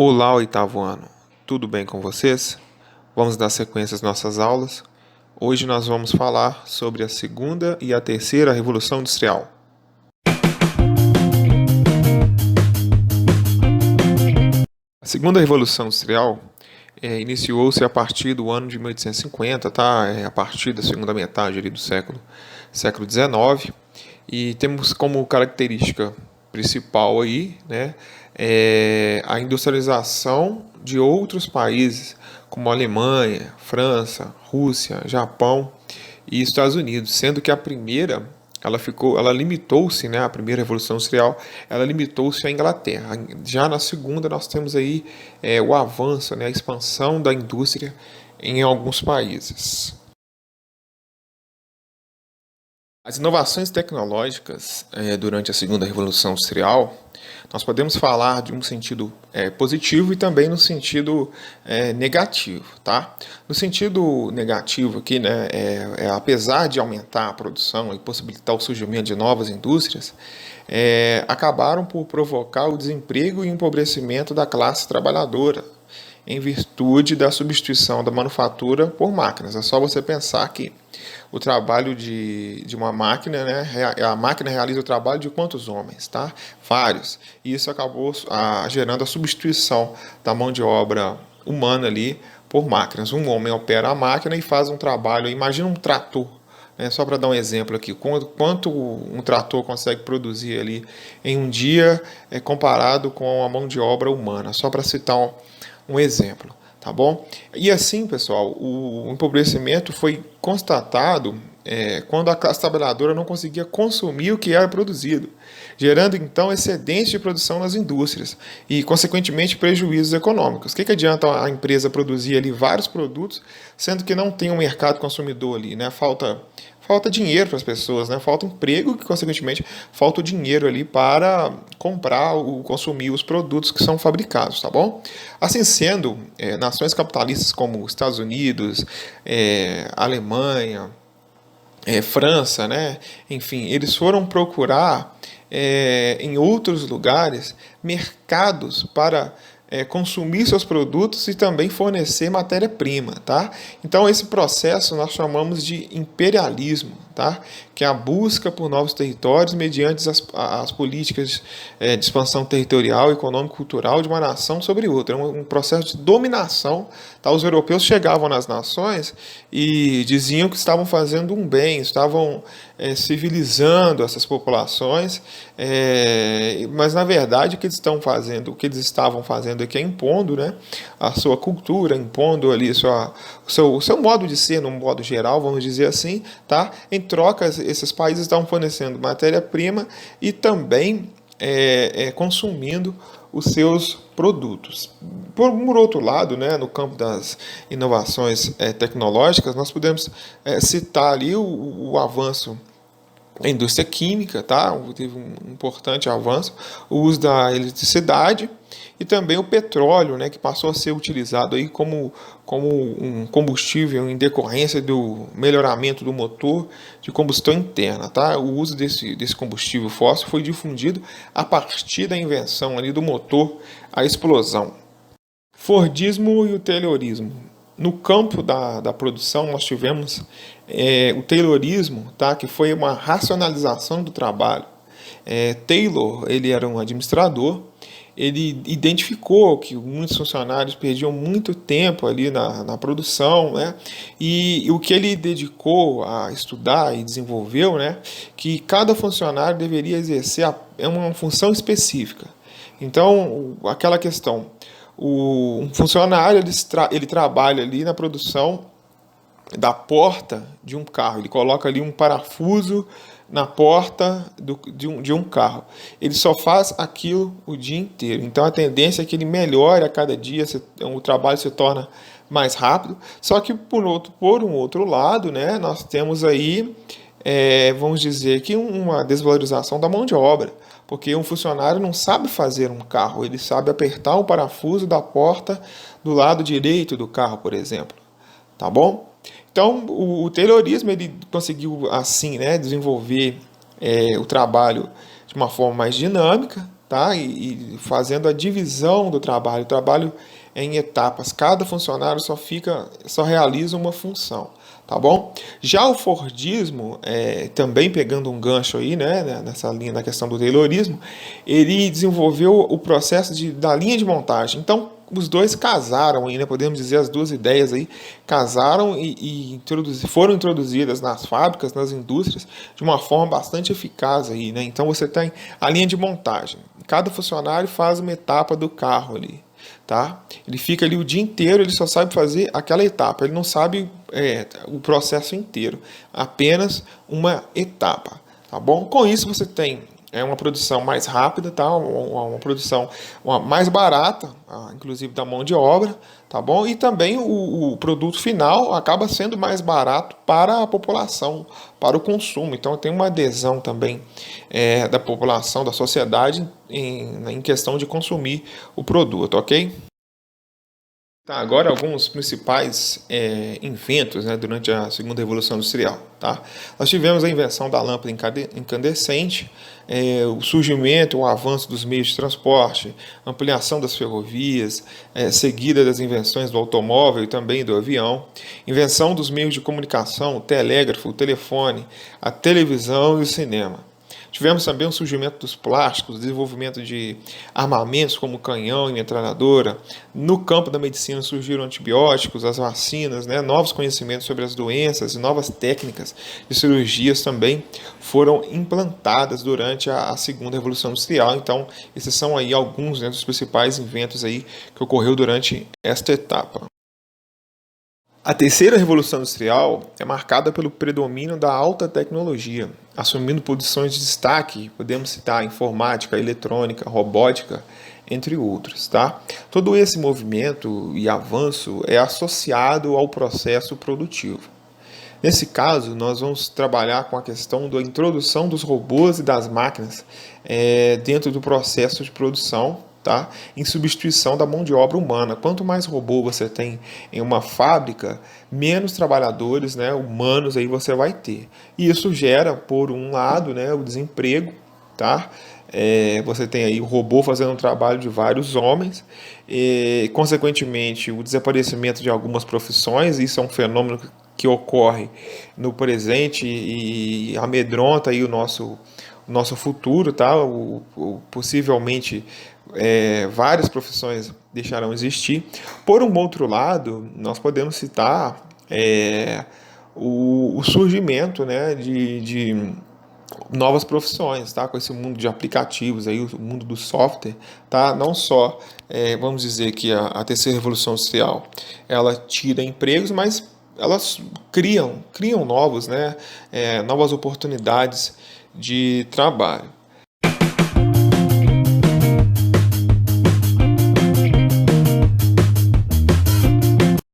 Olá, oitavo ano. Tudo bem com vocês? Vamos dar sequência às nossas aulas. Hoje nós vamos falar sobre a segunda e a terceira Revolução Industrial. A segunda Revolução Industrial iniciou-se a partir do ano de 1850, tá? A partir da segunda metade ali do século XIX. E temos como característica principal aí, né, a industrialização de outros países, como Alemanha, França, Rússia, Japão e Estados Unidos, sendo que a primeira ela limitou-se, né, a primeira Revolução Industrial, ela limitou-se à Inglaterra. Já na segunda nós temos aí o avanço, né, a expansão da indústria em alguns países. As inovações tecnológicas durante a segunda Revolução Industrial, nós podemos falar de um sentido positivo e também no sentido negativo, tá? No sentido negativo aqui, né, apesar de aumentar a produção e possibilitar o surgimento de novas indústrias, acabaram por provocar o desemprego e o empobrecimento da classe trabalhadora, em virtude da substituição da manufatura por máquinas. É só você pensar que o trabalho de uma máquina, né, a máquina realiza o trabalho de quantos homens? Tá? Vários. E isso acabou gerando a substituição da mão de obra humana ali por máquinas. Um homem opera a máquina e faz um trabalho. Imagina um trator. Só para dar um exemplo aqui, quanto um trator consegue produzir ali em um dia comparado com a mão de obra humana, só para citar um exemplo, tá bom? E assim, pessoal, o empobrecimento foi constatado quando a classe trabalhadora não conseguia consumir o que era produzido, gerando então excedente de produção nas indústrias e, consequentemente, prejuízos econômicos. O que adianta a empresa produzir ali vários produtos, sendo que não tem um mercado consumidor ali, né? Falta dinheiro para as pessoas, né? Falta emprego e, consequentemente, falta o dinheiro ali para comprar ou consumir os produtos que são fabricados, tá bom? Assim sendo, nações capitalistas como Estados Unidos, Alemanha, França, né? Enfim, eles foram procurar em outros lugares mercados para consumir seus produtos e também fornecer matéria-prima, tá? Então esse processo nós chamamos de imperialismo, tá? Que é a busca por novos territórios mediante as políticas de expansão territorial, econômica e cultural de uma nação sobre outra. É um processo de dominação, tá? Os europeus chegavam nas nações e diziam que estavam fazendo um bem, estavam civilizando essas populações, mas na verdade o que eles estavam fazendo aqui é impondo, né, a sua cultura, impondo ali o seu modo de ser, num modo geral, vamos dizer assim, tá? Em troca, esses países estavam fornecendo matéria-prima e também consumindo os seus produtos. Por outro lado, né, no campo das inovações tecnológicas, nós podemos citar ali o avanço da indústria química, tá? Teve um importante avanço, o uso da eletricidade e também o petróleo, né, que passou a ser utilizado aí como um combustível em decorrência do melhoramento do motor de combustão interna, tá? O uso desse combustível fóssil foi difundido a partir da invenção ali do motor a explosão. Fordismo e o Taylorismo. No campo da produção, nós tivemos o Taylorismo, tá? Que foi uma racionalização do trabalho. Taylor, ele era um administrador, ele identificou que muitos funcionários perdiam muito tempo ali na produção, né? E o que ele dedicou a estudar e desenvolveu, né? Que cada funcionário deveria exercer uma função específica. Então, aquela questão, um funcionário ele trabalha ali na produção da porta de um carro, ele coloca ali um parafuso na porta de um carro. Ele só faz aquilo o dia inteiro. Então a tendência é que ele melhore a cada dia, o trabalho se torna mais rápido. Só que por um outro lado, né, nós temos aí, vamos dizer que uma desvalorização da mão de obra. Porque um funcionário não sabe fazer um carro, ele sabe apertar o parafuso da porta do lado direito do carro, por exemplo. Tá bom? Então, o Taylorismo ele conseguiu, assim, né, desenvolver o trabalho de uma forma mais dinâmica, tá? E fazendo a divisão do trabalho. O trabalho é em etapas. Cada funcionário só realiza uma função, tá bom? Já o Fordismo, também pegando um gancho aí, né, nessa linha da questão do Taylorismo, ele desenvolveu o processo da linha de montagem. Então, os dois casaram aí, né? Podemos dizer, as duas ideias aí casaram e foram introduzidas nas fábricas, nas indústrias, de uma forma bastante eficaz aí, né? Então você tem a linha de montagem. Cada funcionário faz uma etapa do carro ali, tá? Ele fica ali o dia inteiro, ele só sabe fazer aquela etapa, ele não sabe o processo inteiro, apenas uma etapa, tá bom? Com isso você tem uma produção mais rápida, tá? Uma produção mais barata, inclusive da mão de obra, tá bom? E também o produto final acaba sendo mais barato para a população, para o consumo. Então tem uma adesão também da população, da sociedade em questão de consumir o produto, ok? Tá, agora alguns principais inventos, né, durante a segunda revolução industrial. Tá? Nós tivemos a invenção da lâmpada incandescente, o surgimento, o avanço dos meios de transporte, ampliação das ferrovias, seguida das invenções do automóvel e também do avião, invenção dos meios de comunicação, o telégrafo, o telefone, a televisão e o cinema. Tivemos também o surgimento dos plásticos, o desenvolvimento de armamentos como canhão e metralhadora. No campo da medicina surgiram antibióticos, as vacinas, né? Novos conhecimentos sobre as doenças e novas técnicas de cirurgias também foram implantadas durante a segunda revolução industrial. Então, esses são aí alguns, né, dos principais inventos aí que ocorreu durante esta etapa. A terceira revolução industrial é marcada pelo predomínio da alta tecnologia, assumindo posições de destaque, podemos citar informática, eletrônica, robótica, entre outros. Tá? Todo esse movimento e avanço é associado ao processo produtivo. Nesse caso, nós vamos trabalhar com a questão da introdução dos robôs e das máquinas dentro do processo de produção, tá? Em substituição da mão de obra humana. Quanto mais robô você tem em uma fábrica, menos trabalhadores, né, humanos aí você vai ter. E isso gera, por um lado, né, o desemprego, tá? Você tem aí o robô fazendo um trabalho de vários homens, e, consequentemente, o desaparecimento de algumas profissões. Isso é um fenômeno que ocorre no presente e amedronta aí o nosso futuro, tá? Possivelmente várias profissões deixarão de existir. Por um outro lado, nós podemos citar o surgimento, né, de novas profissões, tá? Com esse mundo de aplicativos aí, o mundo do software, tá? Não só vamos dizer que a terceira revolução industrial ela tira empregos, mas elas criam novos, né? Novas oportunidades de trabalho.